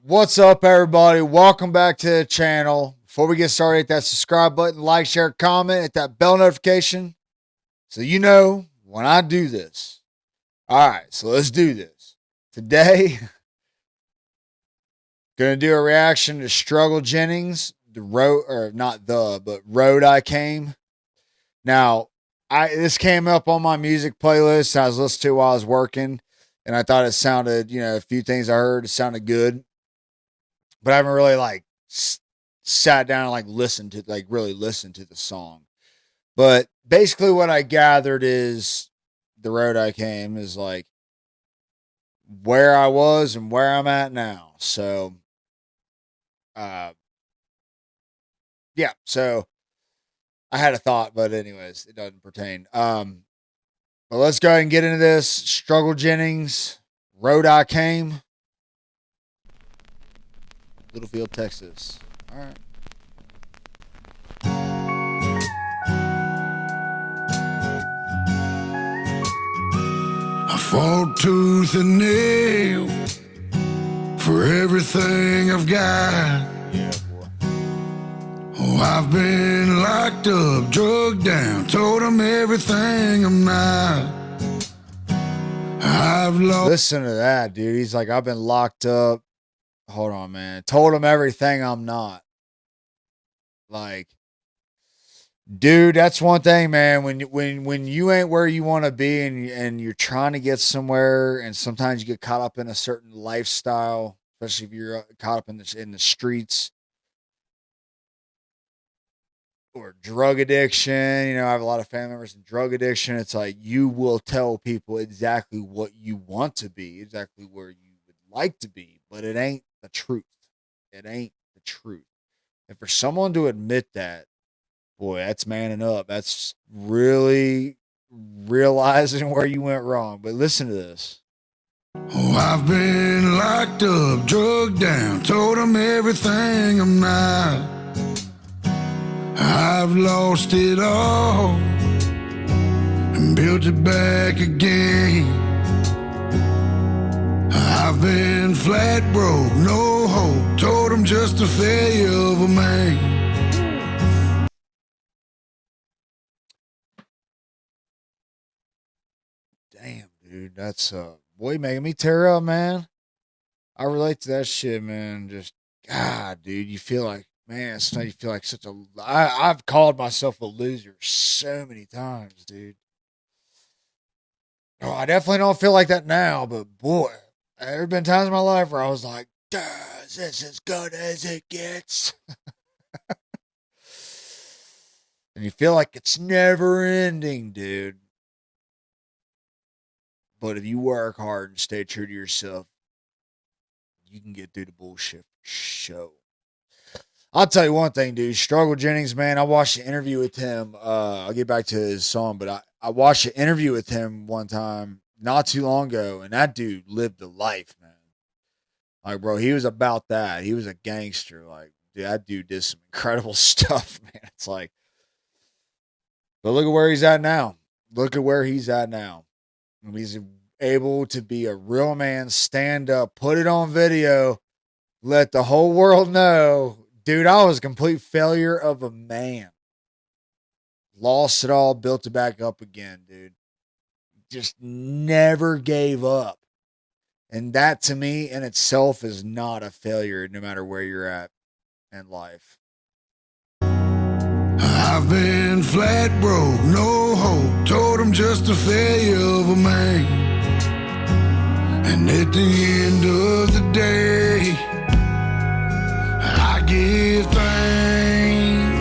What's up, everybody? Welcome back to the channel. Before we get started, hit that subscribe button, like, share, comment, hit that bell notification so you know when I do this. All right, so let's do this. Today, gonna do a reaction to Struggle Jennings, Road I Came. Now, this came up on my music playlist I was listening to while I was working, and I thought it sounded, a few things I heard, it sounded good. But I haven't really sat down and really listened to the song. But basically what I gathered is the road I came is like where I was and where I'm at now. So, yeah, so I had a thought, but anyways, it doesn't pertain. But let's go ahead and get into this. Struggle Jennings, Road I Came. Littlefield, Texas. All right. I fought tooth and nail for everything I've got. Yeah, boy. Oh, I've been locked up, drugged down, told them everything I'm not. I've lost. Listen to that, dude. He's like, I've been locked up. Hold on, man. Told him everything I'm not. Like, dude, that's one thing, man. When you ain't where you want to be and you're trying to get somewhere, and sometimes you get caught up in a certain lifestyle, especially if you're caught up in the streets or drug addiction. I have a lot of family members in drug addiction. It's like you will tell people exactly what you want to be, exactly where you would like to be, but it ain't the truth. It ain't the truth. And for someone to admit that, boy, that's manning up. That's really realizing where you went wrong. But listen to this. Oh, I've been locked up, drugged down, told them everything I'm not. I've lost it all and built it back again. I've been flat broke, no hope, told them just a failure of a man. Damn, dude, that's boy making me tear up, man. I relate to that shit, man. Just God, dude, you feel like, man, sometimes you feel like I've called myself a loser so many times, dude. Oh, I definitely don't feel like that now, but boy, there have been times in my life where I was like, is this as good as it gets? And you feel like it's never ending, dude. But if you work hard and stay true to yourself, you can get through the bullshit for sure. I'll tell you one thing, dude. Struggle Jennings, man. I watched an interview with him. I'll get back to his song, but I watched an interview with him one time not too long ago, and that dude lived a life, man. Like, bro, he was about that. He was a gangster. Like, dude, that dude did some incredible stuff, man. It's like, but look at where he's at now. Look at where he's at now. He's able to be a real man, stand up, put it on video, let the whole world know, dude, I was a complete failure of a man. Lost it all, built it back up again, dude. Just never gave up. And that, to me, in itself is not a failure, no matter where you're at in life. I've been flat broke, no hope, told them just a failure of a man. And at the end of the day, I give thanks.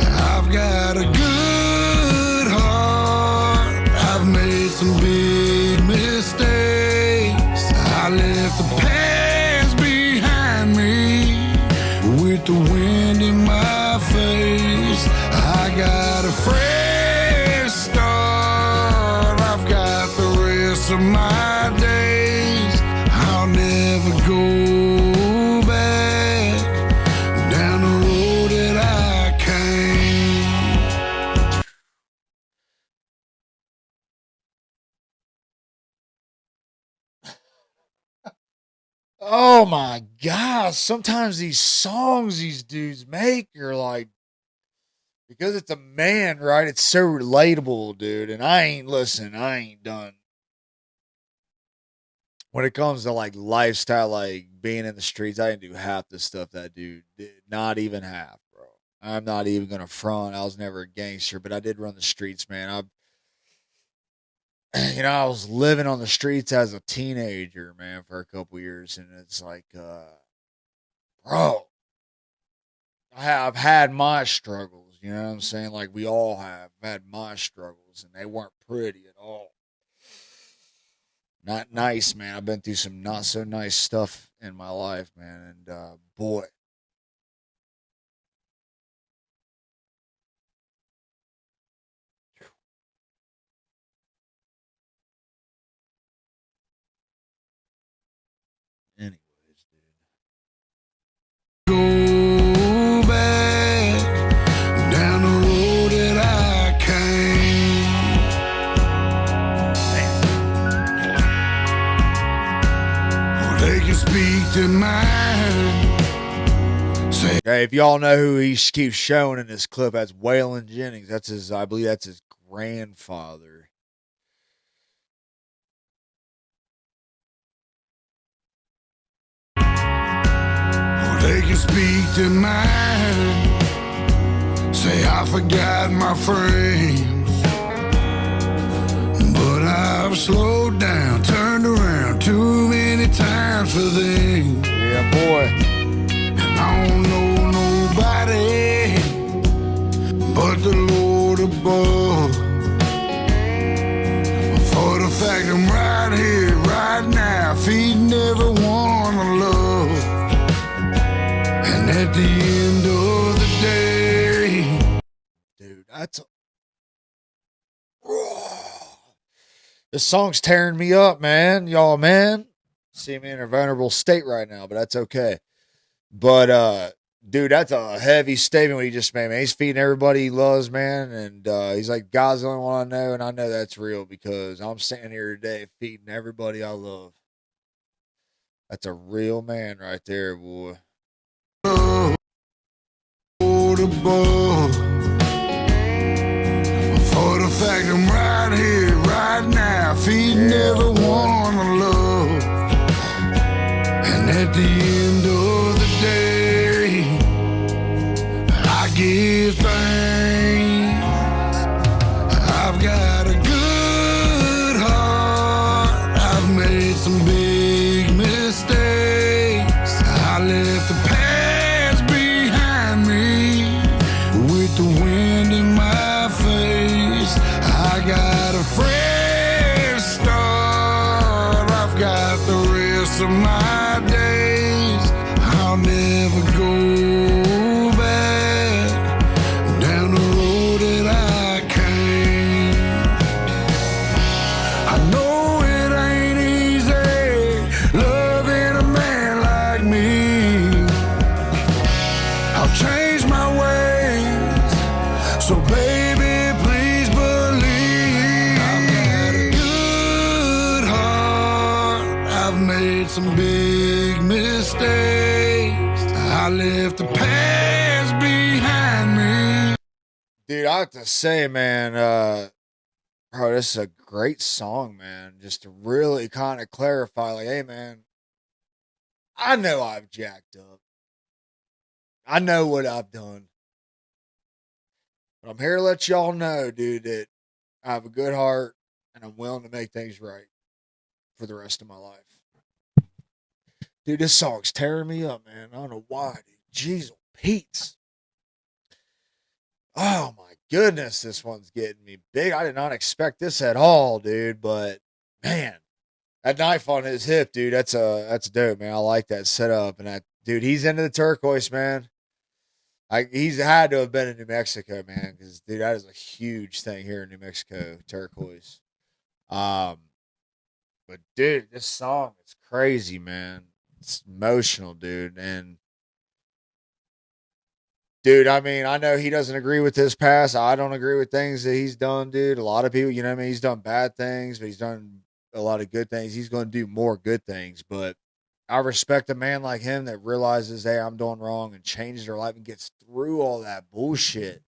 I've got a good heart. I've made some big mistakes. I left the past behind me with the wind in my face. I got a fresh start. I've got the rest of my days. I'll never go back. Oh my gosh. Sometimes these songs these dudes make are like, because it's a man, right? It's so relatable, dude. And I ain't done. When it comes to like lifestyle, like being in the streets, I didn't do half the stuff that dude did. Not even half, bro. I'm not even gonna front. I was never a gangster, but I did run the streets, man. I was living on the streets as a teenager, man, for a couple years, and it's like, bro, I've had my struggles. You know what I'm saying? Like we all have had my struggles, and they weren't pretty at all. Not nice, man. I've been through some not so nice stuff in my life, man, and boy, anyways, dude. Go back down the road that I came. Oh, they can speak to mine. Say, Okay, if y'all know who he keeps showing in this clip, that's Waylon Jennings. That's his, I believe, that's his grandfather. oh, they can speak to mine. Say I forgot my friends, but I've slowed down, turned around too many times for them. Yeah, boy. I don't know nobody but the Lord above. For the fact I'm right here, right now, feeding everyone I love. And at the end of the day, Dude, that's this song's tearing me up, man. Y'all, man. See me in a vulnerable state right now, but that's okay. But dude, that's a heavy statement what he just made, man. He's feeding everybody he loves, man, and he's like, God's the only one I know, and I know that's real because I'm standing here today feeding everybody I love. That's a real man right there, boy. Lord above. For the fact I'm right here, right now, feeding everyone I love. And at the end of the day, I give thanks. I've got a good heart. I've made some big mistakes. I left the past behind me with the wind in my face. I got a fresh start. I've got the rest of my days. I'll never go back down the road that I came. I know it ain't easy loving a man like me. I'll change my ways, so baby, please believe. I've got a good heart. I've made some big mistakes. I left the past behind me. Dude, I have to say, man, bro, this is a great song, man. Just to really kind of clarify, like, hey, man, I know I've jacked up. I know what I've done. But I'm here to let y'all know, dude, that I have a good heart and I'm willing to make things right for the rest of my life. Dude, this song's tearing me up, man. I don't know why, dude. Jeez, Pete's. Oh my goodness, this one's getting me big. I did not expect this at all, dude. But man, that knife on his hip, dude. That's dope, man. I like that setup. And that dude, he's into the turquoise, man. He's had to have been in New Mexico, man, because dude, that is a huge thing here in New Mexico, turquoise. Um, but dude, this song is crazy, man. It's emotional, dude, and dude, I mean, I know he doesn't agree with his past. I don't agree with things that he's done, dude. A lot of people, you know what I mean? He's done bad things, but he's done a lot of good things. He's going to do more good things, but I respect a man like him that realizes, hey, I'm doing wrong and changes their life and gets through all that bullshit.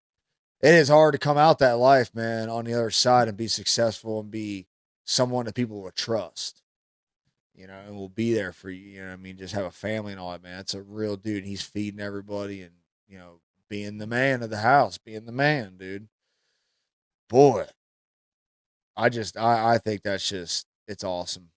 It is hard to come out that life, man, on the other side and be successful and be someone that people will trust, and will be there for you. You know what I mean? Just have a family and all that, man. That's a real dude. He's feeding everybody and, being the man of the house, being the man, dude. Boy, I think that's just, it's awesome.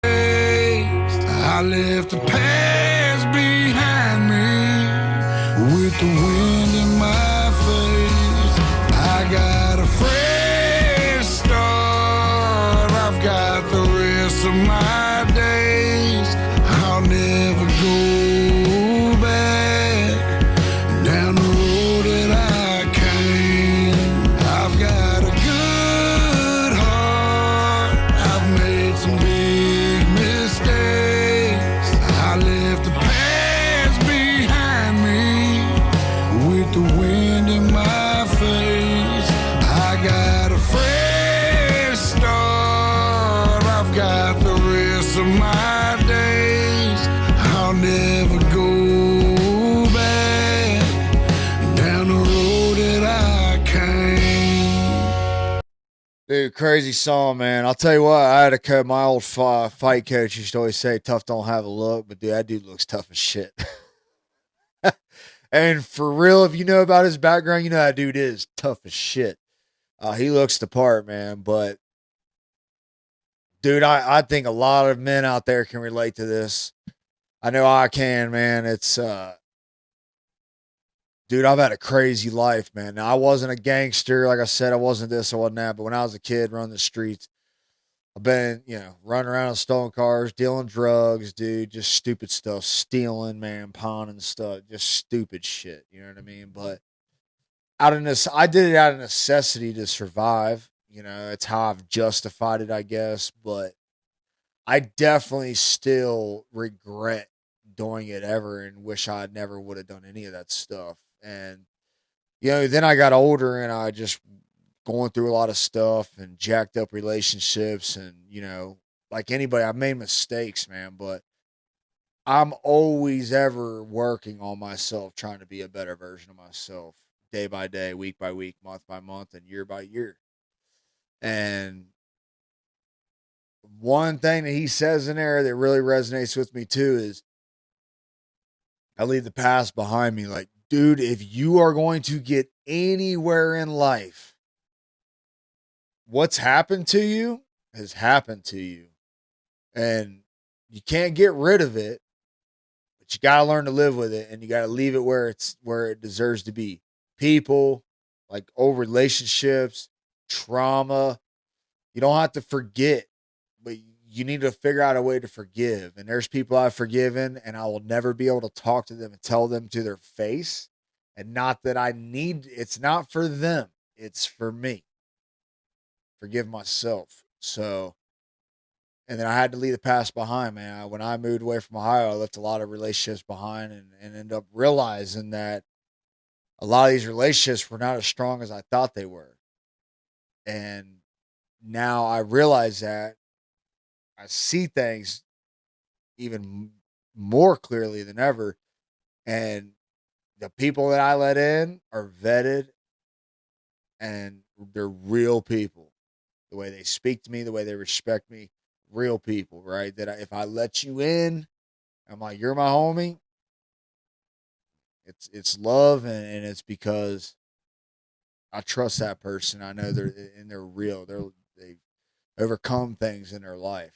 I left the past behind me with the wind in my face. I got a fresh start. I've got the rest of my days. I'll never go back down the road that I came. I've got a good heart. I've made some big mistakes. I left the past behind me with the wind in my face. I got a fresh start. I've got the rest of my days. I'll never go back down the road that I came. Dude, crazy song, man. I'll tell you what, I had a coach, my old fight coach used to always say, tough don't have a look, but dude, that dude looks tough as shit. And for real, if you know about his background, you know that dude is tough as shit. He looks the part, man. But dude, I think a lot of men out there can relate to this. I know I can, man. It's dude, I've had a crazy life, man. Now, I wasn't a gangster, like I said, I wasn't this, I wasn't that. But when I was a kid running the streets, I've been, running around in stolen cars, dealing drugs, dude, just stupid stuff, stealing, man, pawning stuff, just stupid shit. You know what I mean? But I did it out of necessity to survive. It's how I've justified it, I guess. But I definitely still regret doing it ever and wish I never would have done any of that stuff. And then I got older and I just going through a lot of stuff and jacked up relationships and, like anybody, I've made mistakes, man, but I'm always ever working on myself, trying to be a better version of myself day by day, week by week, month by month, and year by year. And one thing that he says in there that really resonates with me too is I leave the past behind me. Like, dude, if you are going to get anywhere in life, what's happened to you has happened to you. And you can't get rid of it, but you got to learn to live with it and you got to leave it where it deserves to be. People, like old relationships, trauma, you don't have to forget, but you need to figure out a way to forgive. And there's people I've forgiven and I will never be able to talk to them and tell them to their face. And not that it's not for them, it's for me. Forgive myself. So, and then I had to leave the past behind, man. When I moved away from Ohio, I left a lot of relationships behind and ended up realizing that a lot of these relationships were not as strong as I thought they were. And now I realize that I see things even more clearly than ever. And the people that I let in are vetted and they're real people. The way they speak to me, the way they respect me, real people, right? That if I let you in, I'm like, you're my homie. It's love and it's because I trust that person. I know they're real. They've overcome things in their life.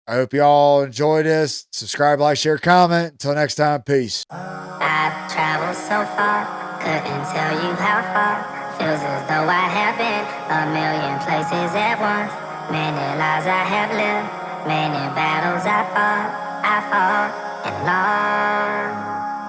I hope y'all enjoy this. Subscribe, like, share, comment. Until next time, peace. I've traveled so far, couldn't tell you how far. Feels as though I have been a million places at once. Many lives I have lived, many battles I fought and lost.